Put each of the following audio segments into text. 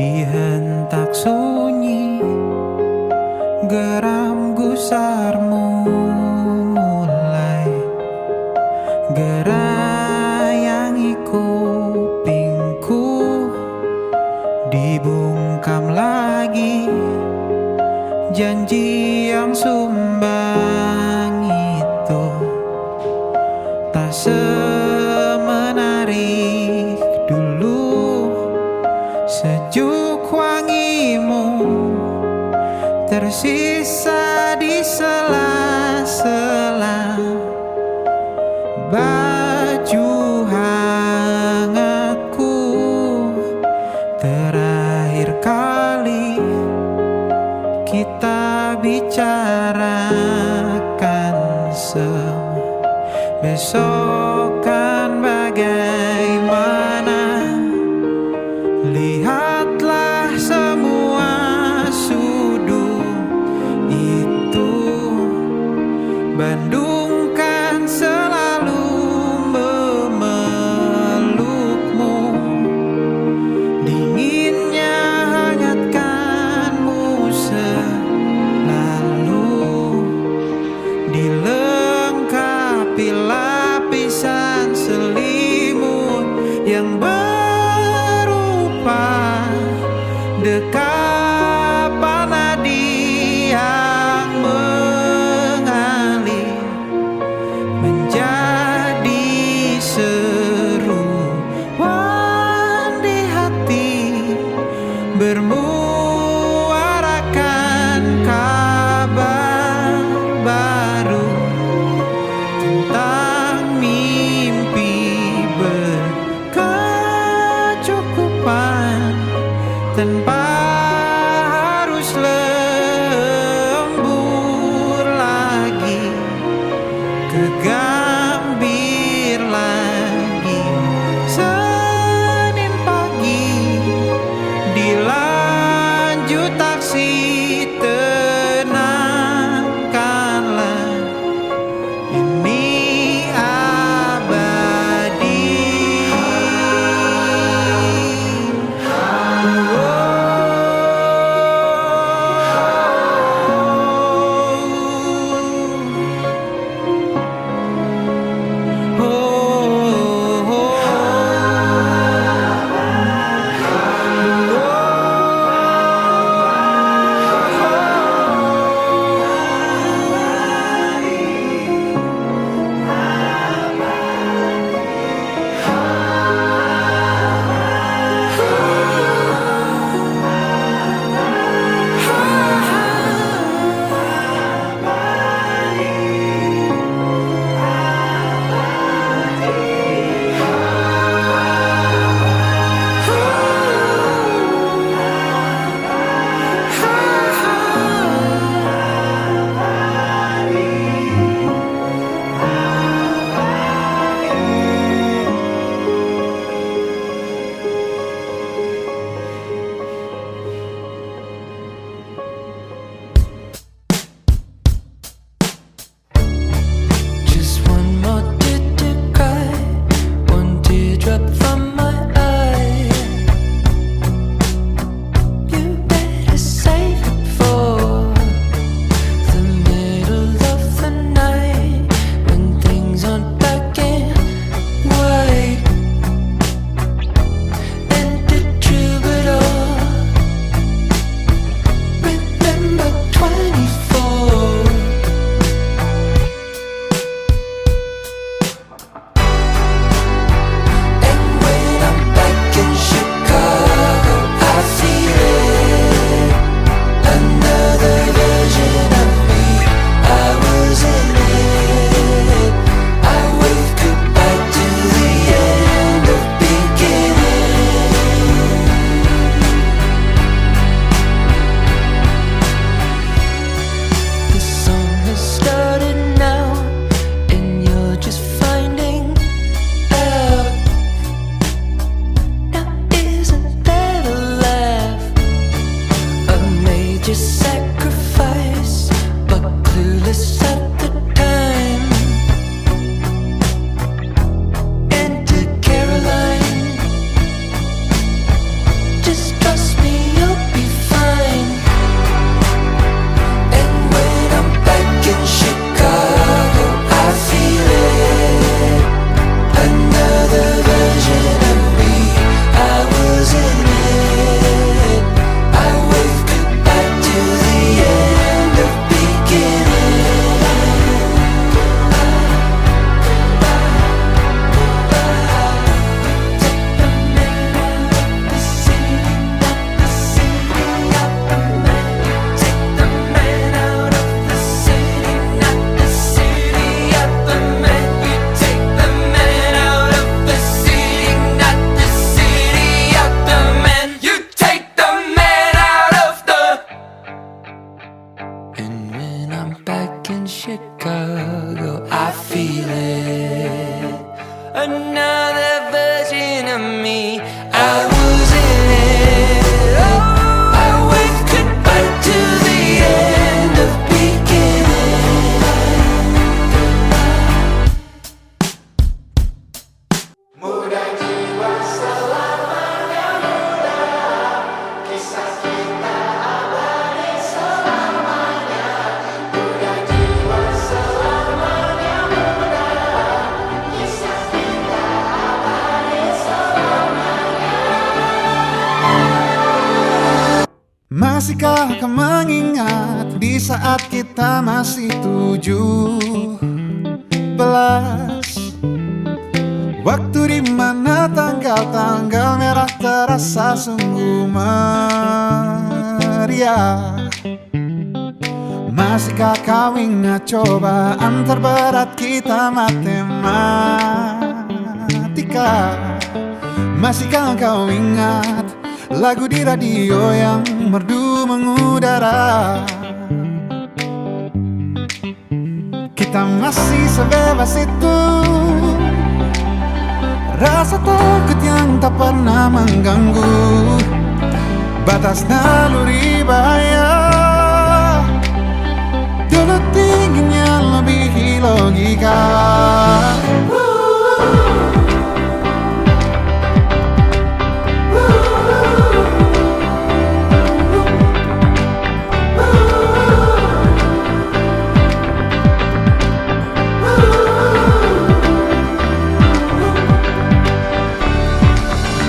Dihentak sunyi, geram gusarmu mulai gerayangi kupingku. Dibungkam lagi janji yang sumbang itu, tak semenarik dulu. Sejuk wangimu tersisa di sela-sela baju hangatku. Terakhir kali kita bicarakan semua, besok kan bagaimana. Lihatlah semua sudut itu, Bandung kan selalu memelukmu. Dinginnya hangatkanmu selalu, dilengkapi lapisan selimut yang dekapan nadi yang mengalir menjadi seruan di hati, bermuarakan kabar baru tentang mimpi berkecukupan, tanpa harus lembur lagi, kegambir lagi. Senin pagi dilanjut taksi, tenangkanlah ini abadi. Masihkah kau mengingat di saat kita masih 17? Waktu di mana tanggal-tanggal merah terasa sungguh meriah. Masihkah kau ingat cobaan terberat kita matematika? Masihkah kau ingat lagu di radio yang merdu mengudara? Kita masih sebebas itu, rasa takut yang tak pernah mengganggu batas naluri bahaya. Dulu tingginya lebihi logika.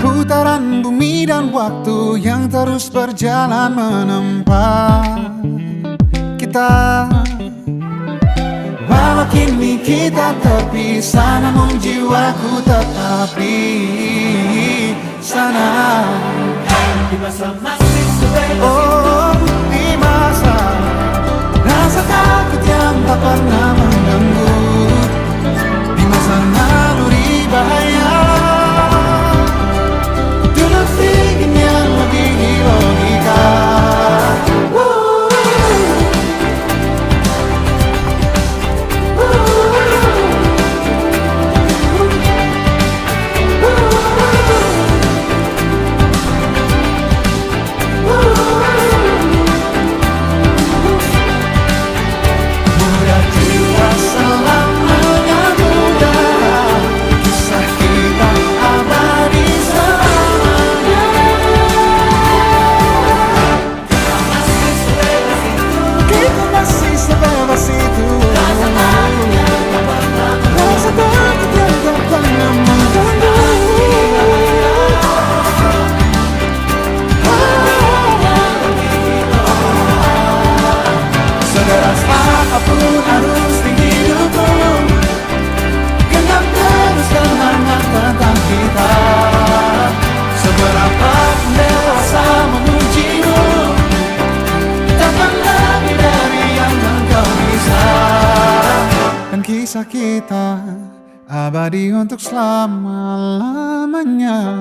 Putaran bumi dan waktu yang terus berjalan menempa kita. Walau kini kita terpisah, namun jiwaku tetap di sana. Di masa masih sebebas oh, di masa rasa takut yang tak pernah mengganggu, di masa naluri bahaya. Apapun harus di hidupku, genap terus kenangan tentang kita. Seberapa dewasa memujimu, takkan lebih dari yang engkau bisa. Dan kisah kita abadi untuk selama-lamanya.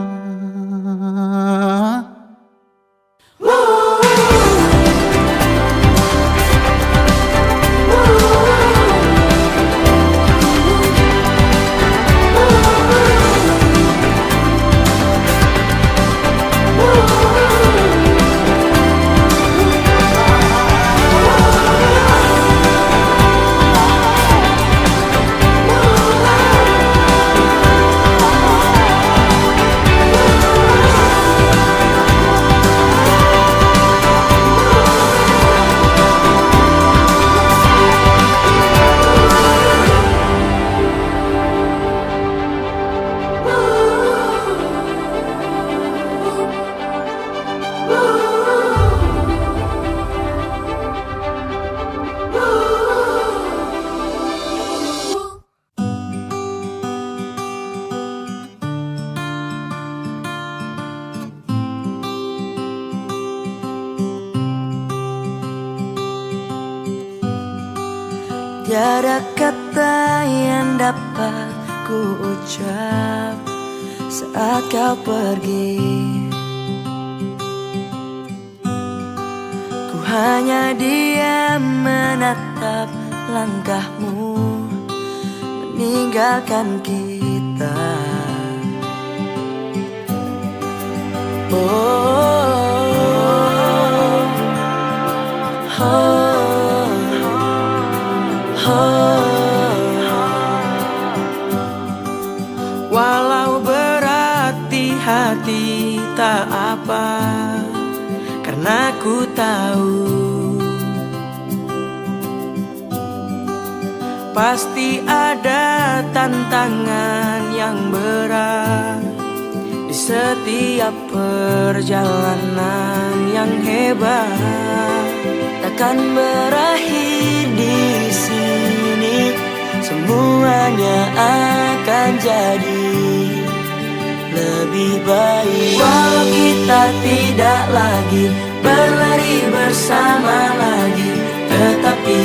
Tiada kata yang dapat ku ucap saat kau pergi. Ku hanya diam menatap langkahmu meninggalkan kita. Walau berat di hati tak apa, karena ku tahu pasti ada tantangan yang berat di setiap perjalanan yang hebat takkan berakhir di sini. Semuanya akan jadi lebih baik walau kita tidak lagi berlari bersama lagi. Tetapi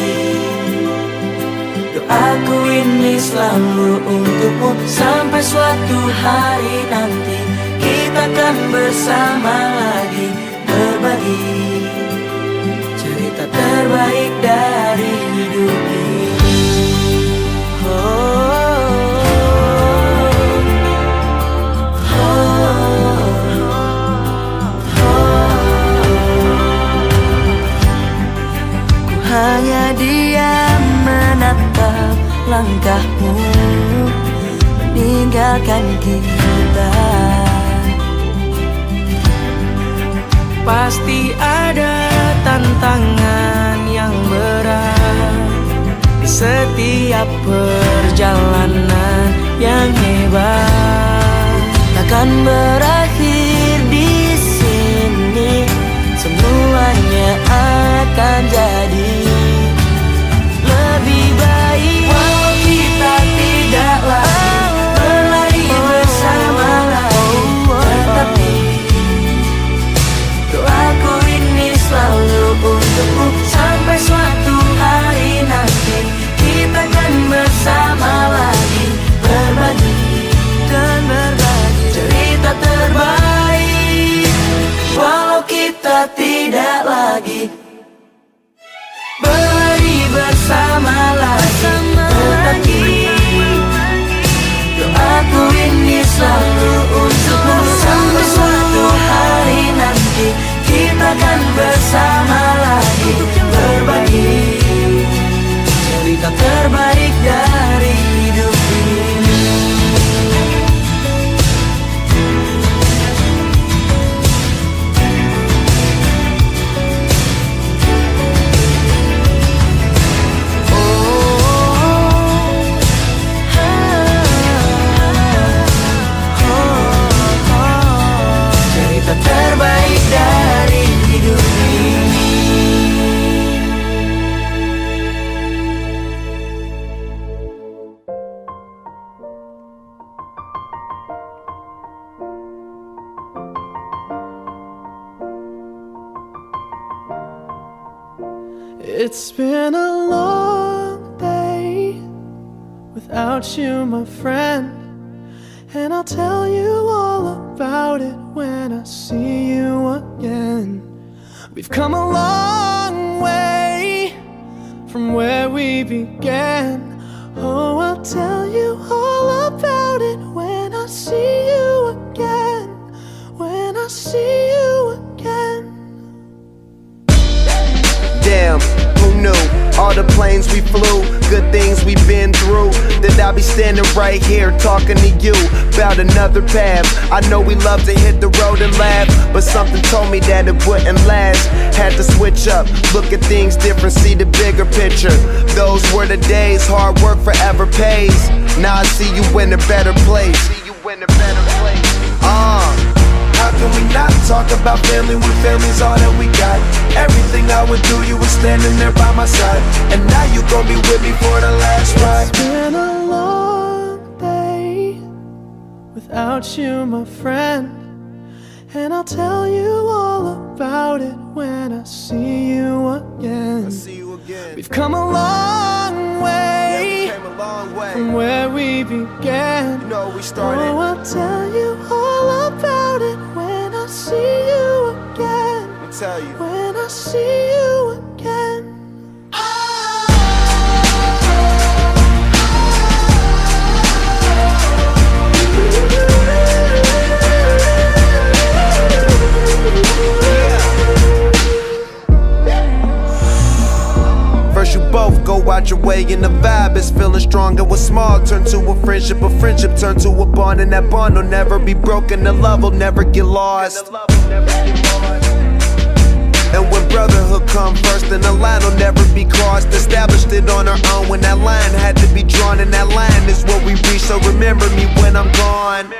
doaku ini selalu untukmu, sampai suatu hari nanti kita akan bersama lagi, berbagi cerita terbaik dari hidup ini. Ku hanya diam menatap langkahmu meninggalkan kita. Pasti ada tantangan yang berat di setiap perjalanan yang hebat takkan berakhir di sini. Semuanya akan jadi lebih baik walau kita tidak lagi berlari bersama lagi. Tetapi doaku ini selalu untukmu, sampai suatu hari nanti kita akan bersama lagi, berbagi dan berbagi cerita terbaik walau kita tidak lagi berlari bersama lagi. Tetapi doaku ini selalu untukmu, sampai suatu hari nanti kita akan bersama lagi, berbagi cerita terbaik dari hidup ini. Cerita terbaik dari hidup ini. It's been a long day without you, my friend, and I'll tell you all about it when I see you again. We've come a long way from where we began. Oh, I'll tell you all about it when I see you again. When I see you again. Damn, who knew? All the planes we flew, good things we've been through, that I'll be standing right here talking to you about another path. I know we love to hit the road and laugh, but something told me that it wouldn't last. Had to switch up, look at things different, see the bigger picture. Those were the days, hard work forever pays. Now I see you in a better place. How can we not talk about family when family's all that we got? Everything I would do, you were standing there by my side, and now you gon' be with me for the last ride. It's been a long day without you, my friend, and I'll tell you all about it when I see you again. We've come a long way, from where we began. You know we started. Oh, I'll tell you all about it when I see you again. Let me tell you. When I see you again. First you both go out your way and the vibe is feeling strong. And what's small turn to a friendship turn to a bond, and that bond will never be broken. The love will never get lost. And when brotherhood come first, then the line will never be crossed. Established it on our own when that line had to be drawn, and that line is what we reach. So remember me when I'm gone.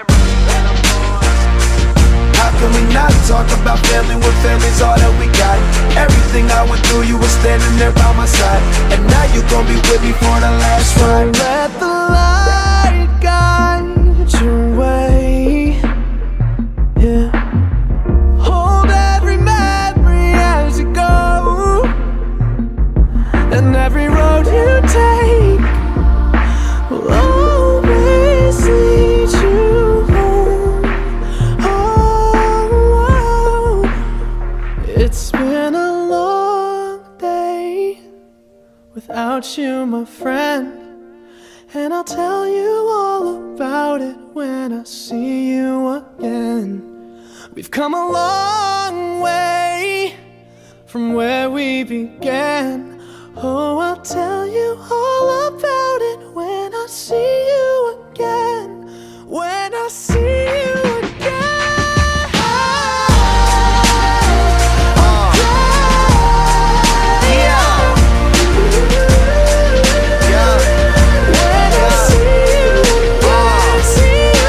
can we not talk about family when family's all that we got? Everything I went through, you were standing there by my side, and now you gon' be with me for the last ride. Let the light guide your way. Yeah. Hold every memory as you go, and every road you take will always lead you home. Oh, it's been a long day without you, my friend, and I'll tell you all about it when I see you again. We've come a long way from where we began. Oh, I'll tell you all about it when I see you again. When I see you again. When I see you again, see you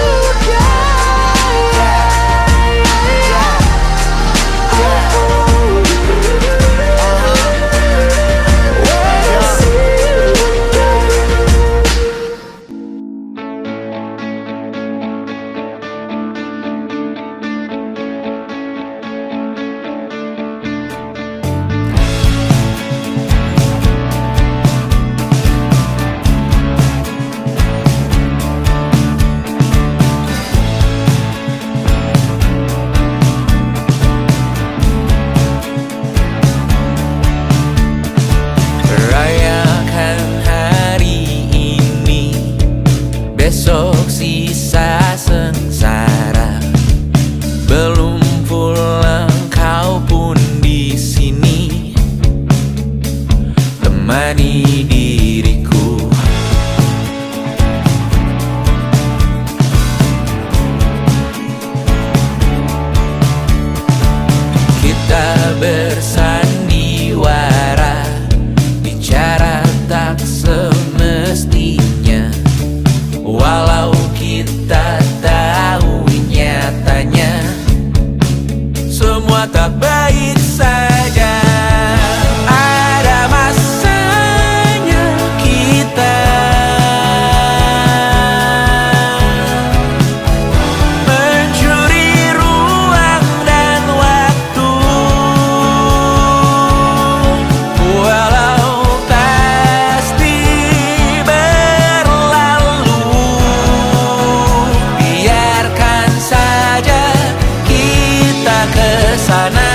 Rayakan hari ini, besok sisa sengsara. Belum pulang kau pun di sini, temani diriku. Kita bersandiwara, bicara tak semestinya, walau kita tahu nyatanya semua tak baik saja. Ada masanya kita mencuri ruang dan waktu, walau pasti berlalu. Biarkan saja kita kesana.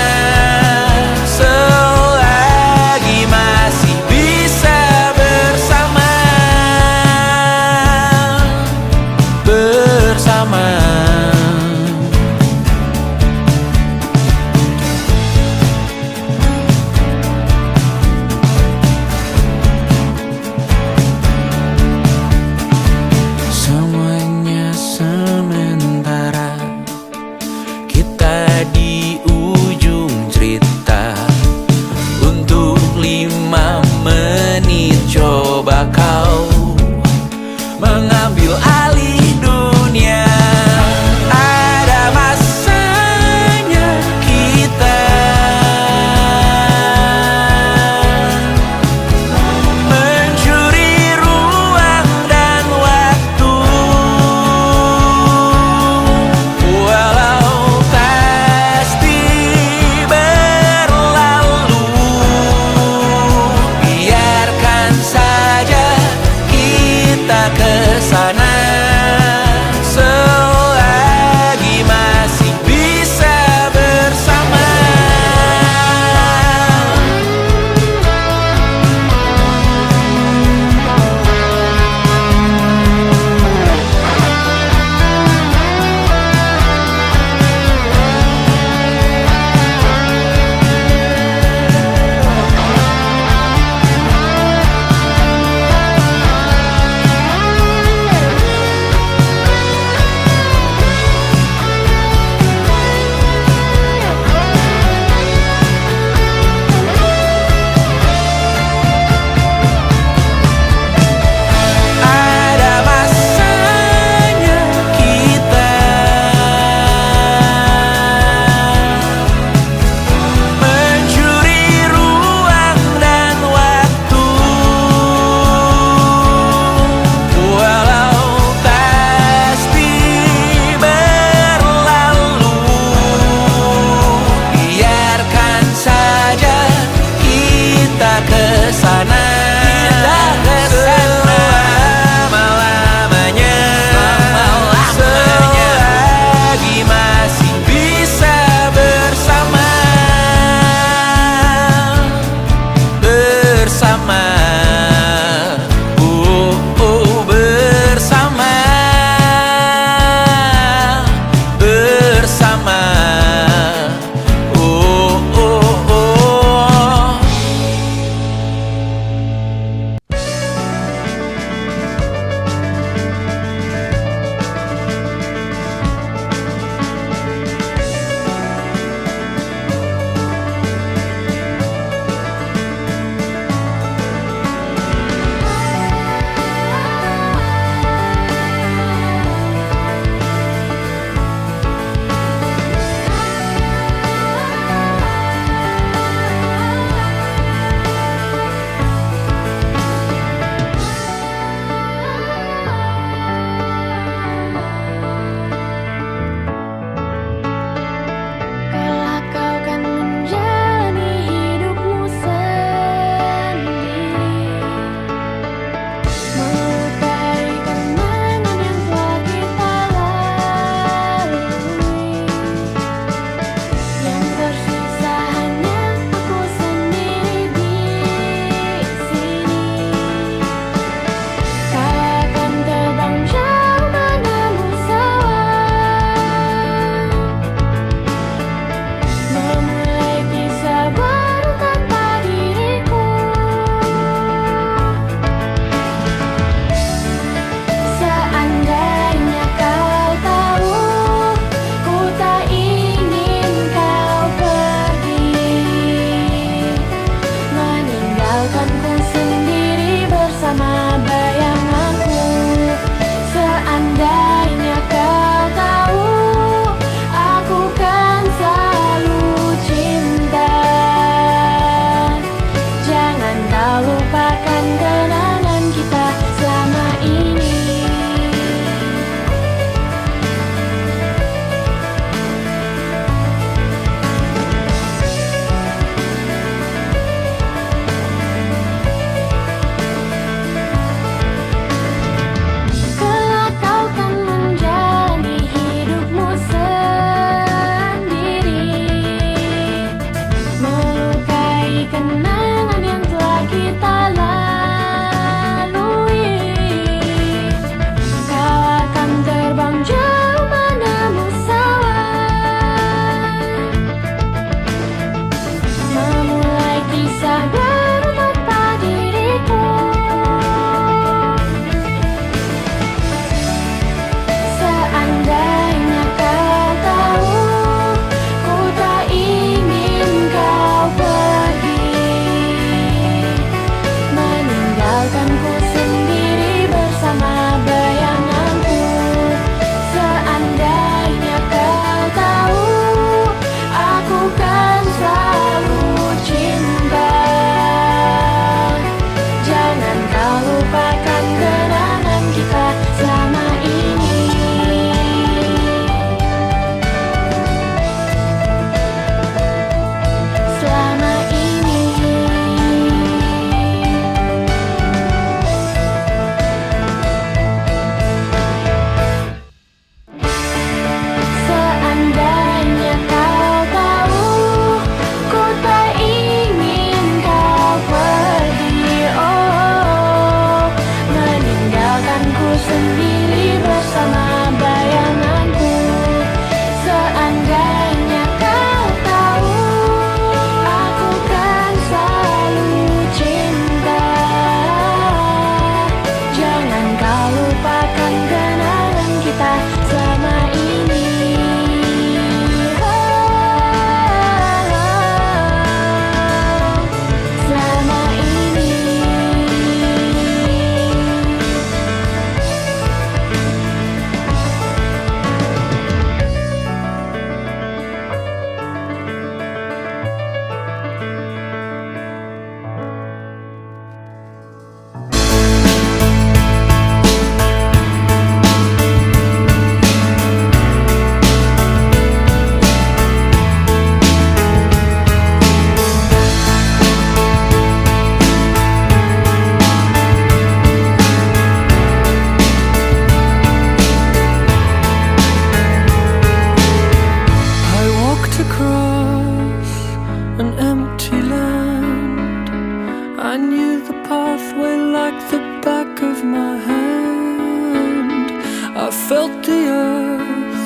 felt the earth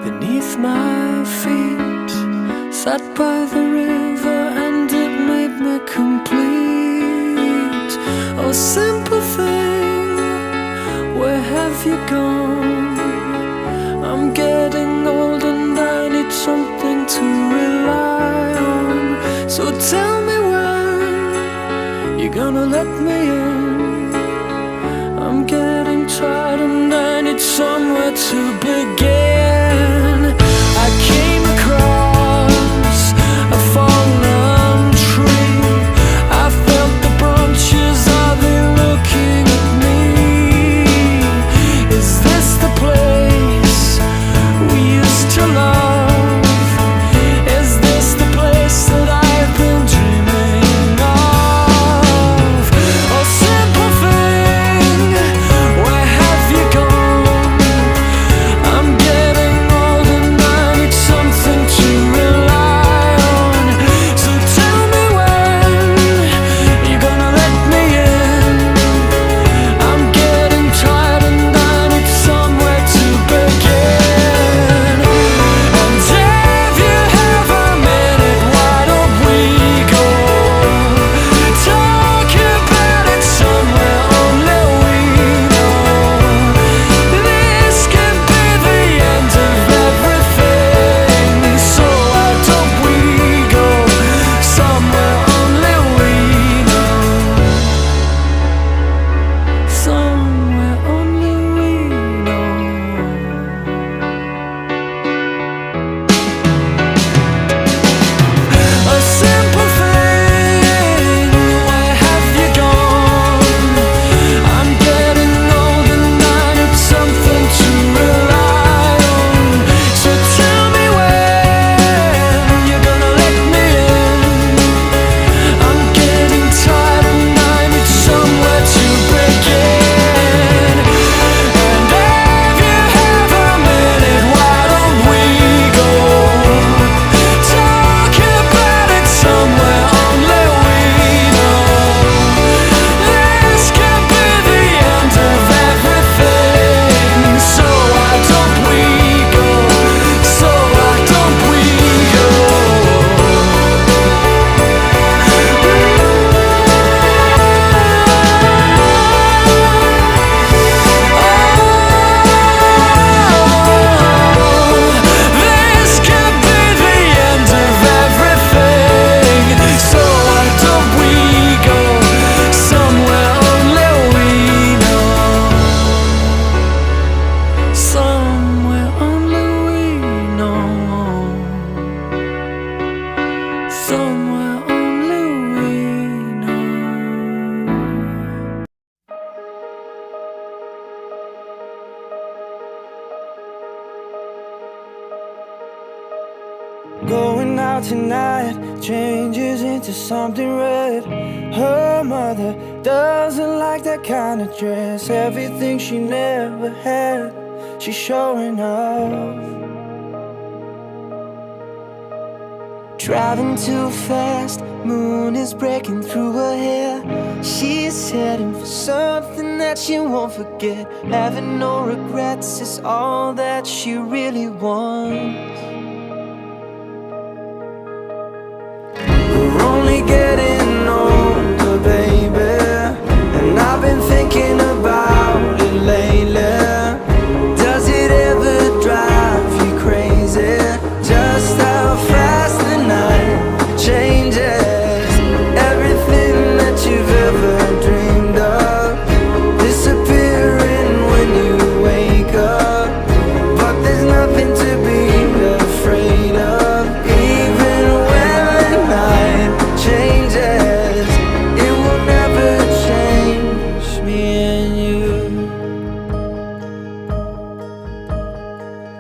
beneath my feet. Sat by the river and it made me complete. Oh, simple thing, where have you gone? I'm getting old and I need something to rely on. So tell me when you're gonna let me in. I'm getting tired and I need somewhere to begin. I came across a fallen tree. I felt the branches, are they looking at me? Is this the place we used to love? Is this the place that I've been dreaming of? Oh, simple thing, where have you gone? I'm getting old and I need something to rely on. So tell me when you're gonna let me in. I'm getting tired and I need somewhere to begin. And if you have a minute, why don't we go talk about it somewhere only we know? This could be the end of everything. So why don't we go somewhere only we know? Somewhere only we know. A simple thing, where have you gone? I'm getting old and I need something to rely on. So tell me when you're gonna let me in. I'm getting tired and I need somewhere to begin. And if you have a minute, why don't we go talk about it somewhere only we know? This could be the end of everything. So why don't we go? So why don't we go? This could be the end of everything. So why don't we go somewhere only we know? Somewhere only we know. Somewhere only we know. Going out tonight changes into something red. Her mother doesn't like that kind of dress. Everything she never had, she's showing off. Driving too fast, moon is breaking through her hair. She's heading for something that she won't forget. Having no regrets is all that she really wants. We're only getting older, baby, and I've been thinking about it lately. Does it ever drive you crazy? Just how fast the night changes. Everything that you've ever dreamed of disappearing when you wake up. But there's nothing to be afraid of. Even when the night changes, it will never change me and you.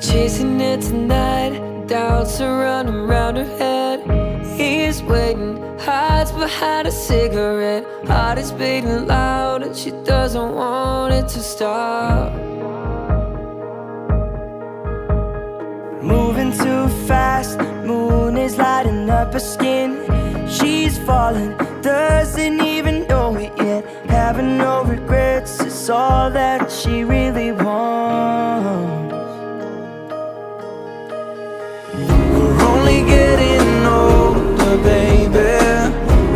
Chasing it tonight, doubts are running round her head. He's waiting, hides behind a cigarette. Heart is beating loud and she doesn't want it to stop. Moving too fast, moon is lighting up her skin. She's falling, doesn't even know it yet. Having no regrets, it's all that she really wants. We're only getting older, baby,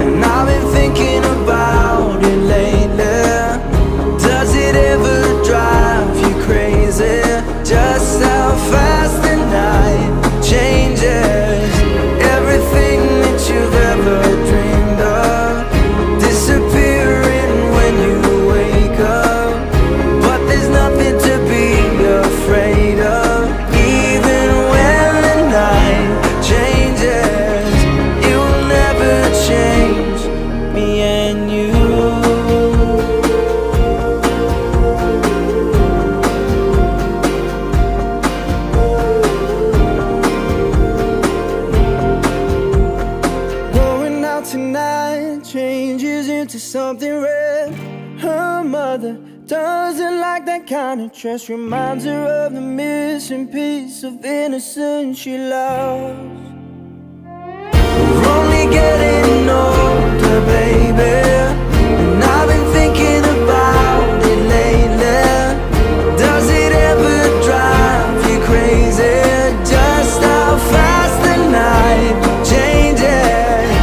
and I've been thinking about it lately. Does it ever drive you crazy? Just how fast the night changes. Everything that you've ever dreamed of disappearing when you wake up. But there's nothing to be afraid of. Even when the night changes, it will never change me and you. Going out tonight changes into something red. Her mother doesn't like that kind of dress. Reminds her of the missing piece of innocence she lost. We're only getting older, baby, and I've been thinking about it lately. Does it ever drive you crazy? Just how fast the night changes.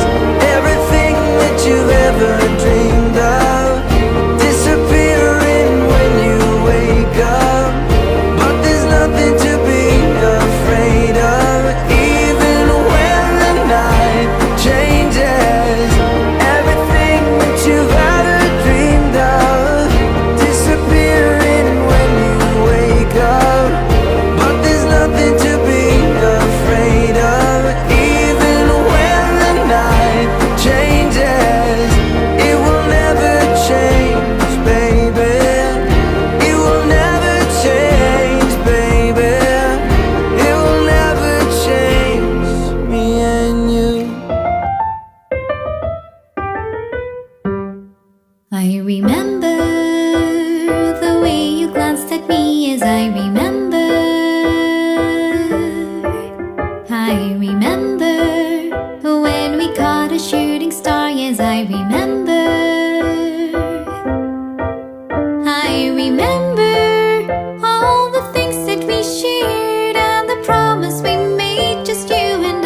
Everything that you've ever dreamed of disappearing when you wake up. But there's nothing to be afraid of. Even when the night changes, everything that you've ever dreamed of disappearing when you wake up. But there's nothing to be afraid of. Even when the night changes, it will never change, baby. It will never change, baby. It will never change me and you. I remember the way you glanced at me as I remember. I remember when we caught a shooting star, yes, I remember. I remember all the things that we shared and the promise we made, just you and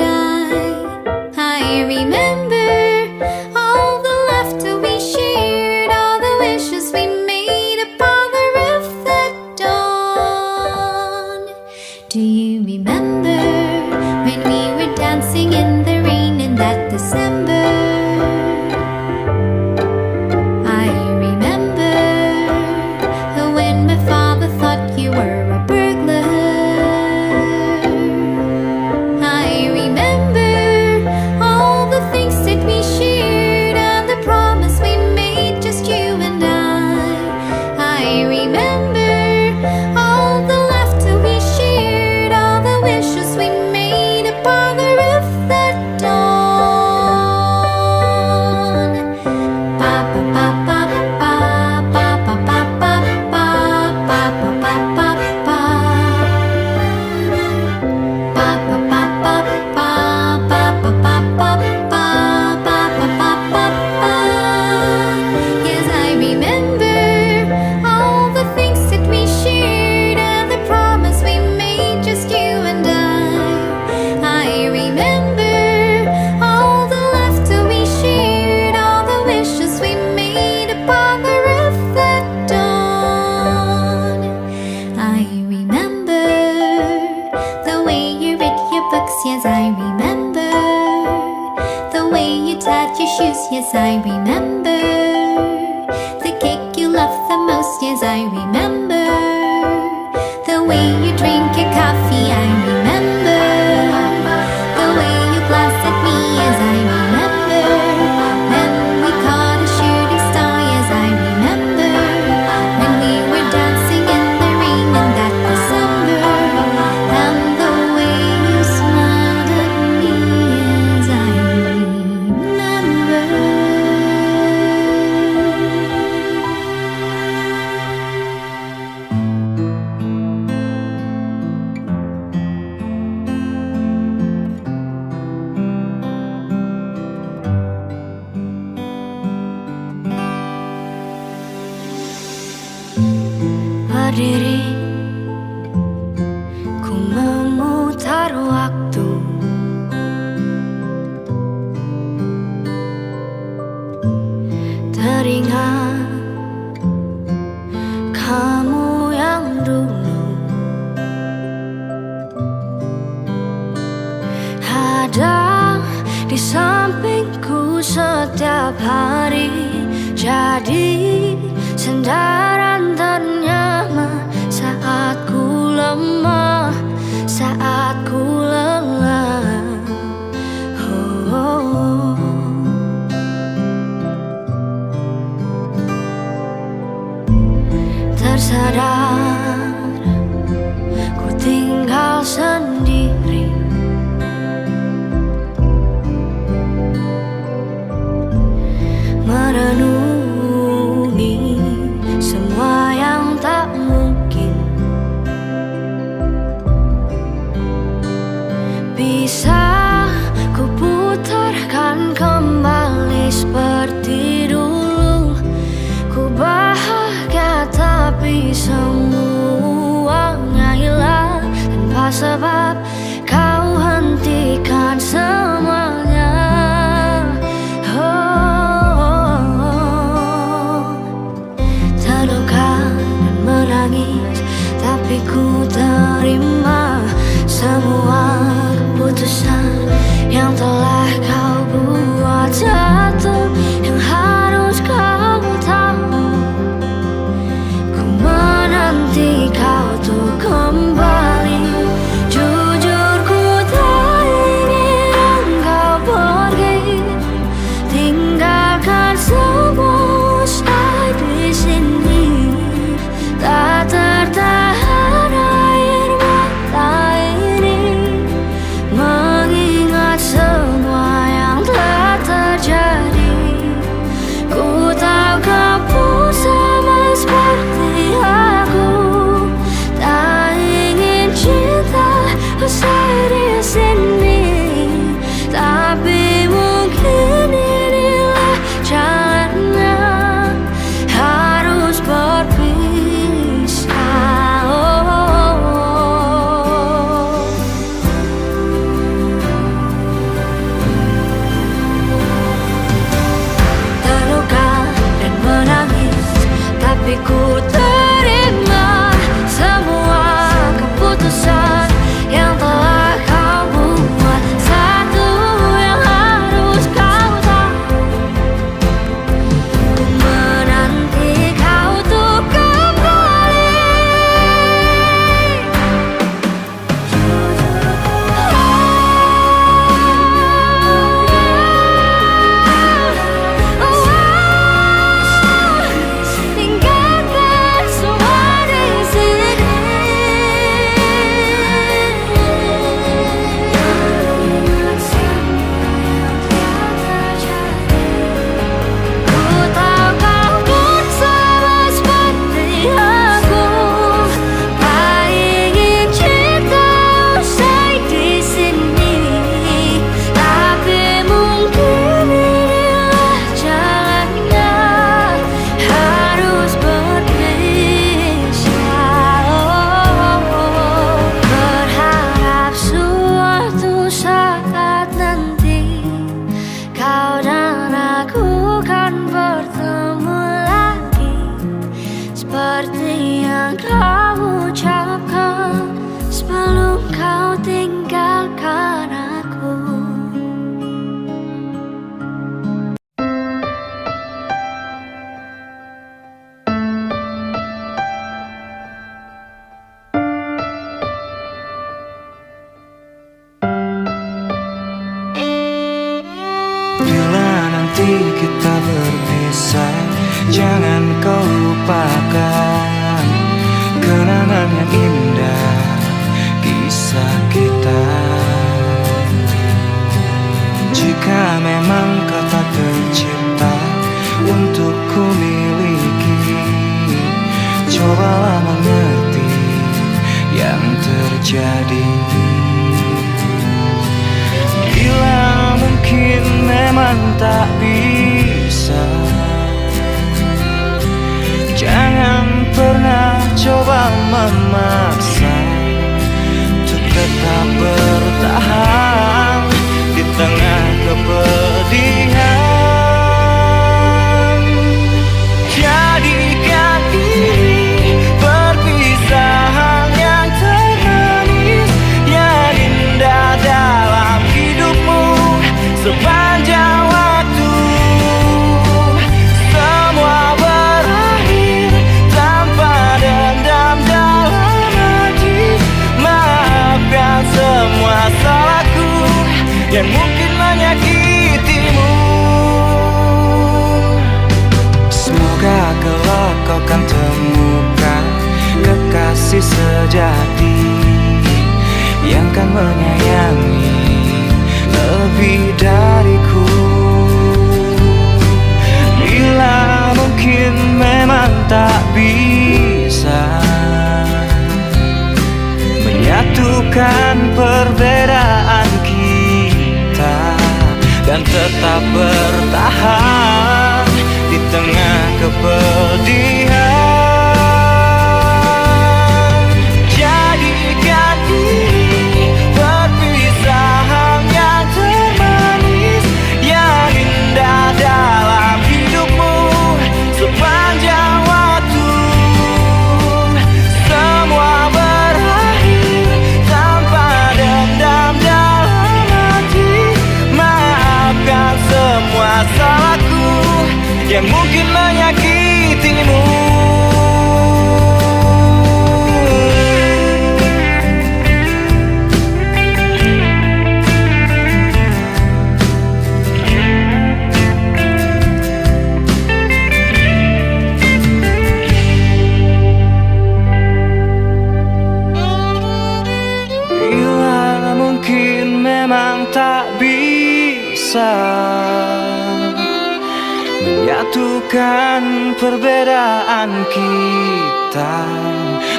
I remember all the laughter we shared, all the wishes we made upon the roof that dawn. Do you remember when we were dancing in the rain in that December? I remember when my father thought you were a burglar. I remember all the things that we shared and the promise we made, just you and I remember all the laughter we shared, all the wishes we made upon the roof that dawn. Pa pa pa pa pa pa pa pa pa pa pa pa pa pa pa. Pa pa pa pa pa pa pa pa pa pa pa pa pa pa. Yes, I remember all the things that we shared and the promise we made, just you and I remember all the laughter we shared, all the wishes we made upon the roof that dawn. I remember the way you read your books, yes, I remember the way you tied your shoes, yes, I remember the cake you loved the most, yes, I remember the way you drink your coffee, I remember the way you glanced at me, yes, I remember when we caught a shooting star, yes, I remember when we were dancing in the rain in that December, and the way you smiled at me, yes, I remember. berdiri, ku memutar waktu. Teringat kamu yang dulu ada di sampingku setiap hari, jadi sandaran ternyaman saat ku lemah, saat ku lelah. Tersadar ku tinggal sendiri, merenungi semua yang tak mungkin bisa ku putarkan kembali seperti dulu. Ku bahagia tapi semuanya hilang tanpa sebab kau hentikan semuanya. Terluka dan menangis, tapi ku terima semua keputusan yang telah kau buat. Satu yang harus kau tahu, ku menanti kau tuh kembali. Jujur ku tak ingin engkau pergi, tinggalkan semua usai di sini. Tak tertahan air mata ini mengingat semua yang telah terjadi. Ku tahu kau pun sama seperti aku, tak ingin cinta usai di sini. Tapi mungkin inilah jalannya, harus berpisah. Terluka dan menangis, tapi ku terima semua keputusan yang telah kau buat. Satu yang harus kau tahu, ku menanti kau tuh kembali. Tinggalkan semua di sini. Ku tahu kau pun sama seperti aku, tak ingin cinta usai di sini. Tapi mungkin inilah jalannya, harus berpisah. Berharap suatu saat nanti kau dan aku kan bertemu lagi, seperti yang kau ucapkan sebelum kau tinggalkan aku. Bila nanti kita berpisah, jangan kau lupakan kenangan yang indah, kisah kita. Jika memang kau tak tercipta untuk ku miliki, cobalah mengerti yang terjadi. Bila mungkin memang tak bisa, jangan pernah coba menyakitimu. Semoga kelak kau kan temukan kekasih sejati yang kan menyayangi lebih dariku. Bila mungkin memang tak bisa menyatukan perbedaan kita dan tetap bertahan di tengah kepedihan. Jadikan ini perpisahan yang termanis, yang indah dalam hidupmu sepanjang waktu. Semua berakhir tanpa dendam dalam hati. Maafkan semua salahku yang mungkin menyakitimu. Bila mungkin memang tak bisa menyatukan perbedaan kita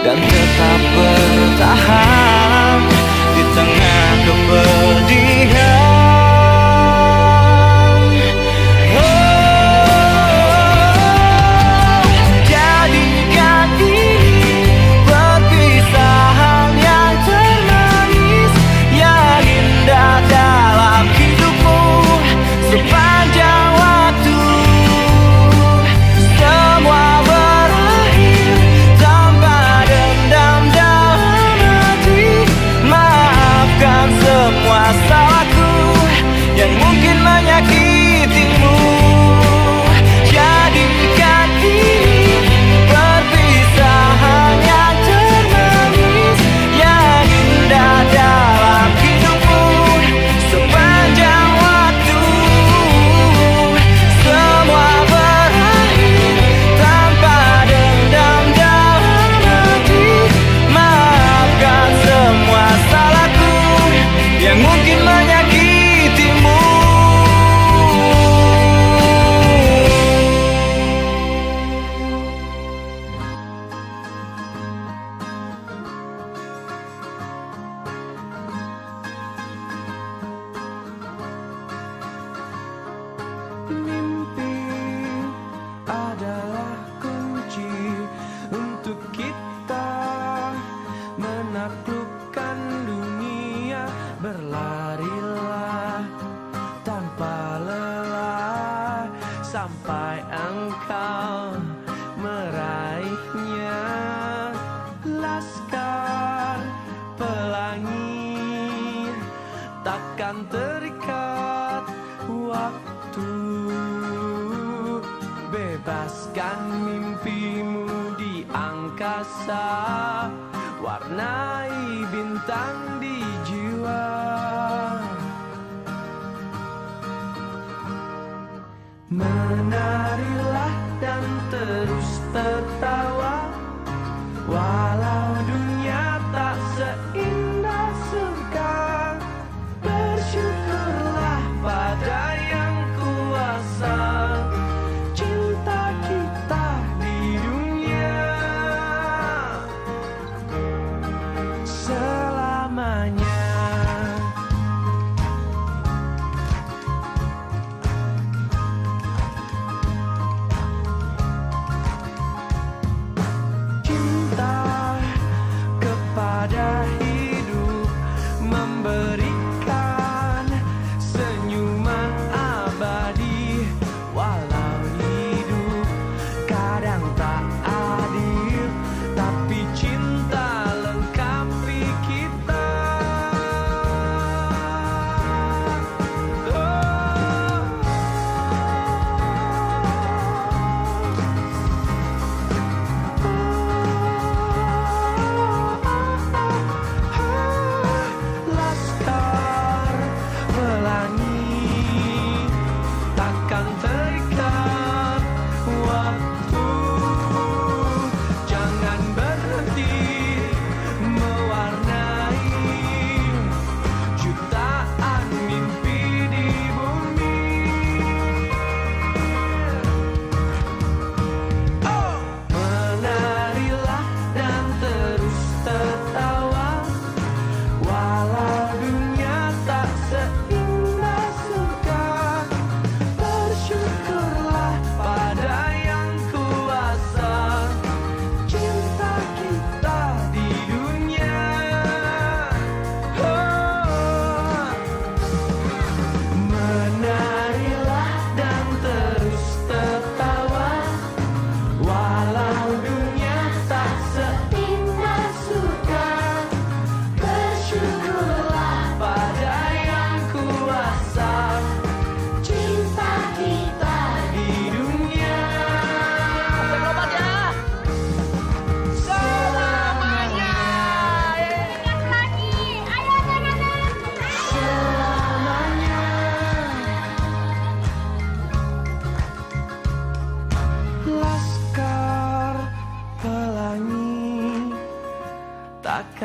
dan tetap bertahan di tengah kepedihan. Jadikan ini perpisahan yang termanis, yang indah dalam hidupmu sepanjang waktu. Semua berakhir tanpa dendam dalam hati. Maafkan semua salahku yang mungkin menyakitimu. Jadikan ini perpisahan yang termanis, yang indah dalam hidupmu sepanjang waktu. Semua berakhir tanpa dendam dalam hati. Maafkan semua salahku yang mungkin menyakitimu. Mimpi adalah kunci untuk kita menaklukkan dunia. Berlarilah tanpa lelah sampai engkau meraihnya. Laskar pelangi takkan terikat waktu. Bebaskan mimpimu di angkasa, warnai bintang di jiwa. Menarilah dan terus tertawa, walau dunia tak seindah surga. Bersyukurlah pada yang kuasa, cinta kita di dunia selamanya. Cinta kepada hidup, memberikan senyuman abadi. Walau hidup kadang tak adil, tapi cinta lengkapi kita. Laskar pelangi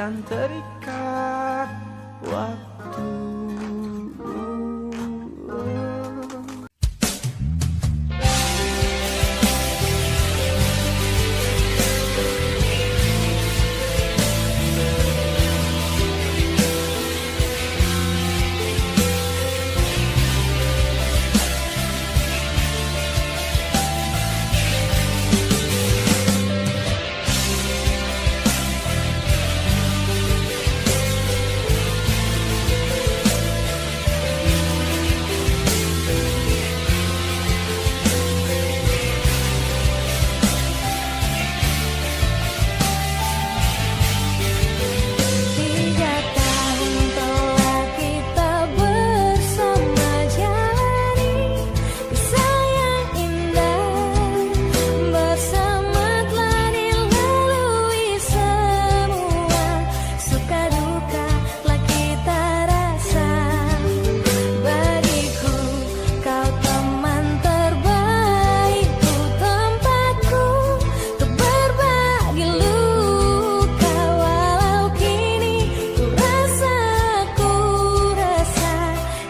akan terikat waktu.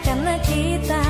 Karena kita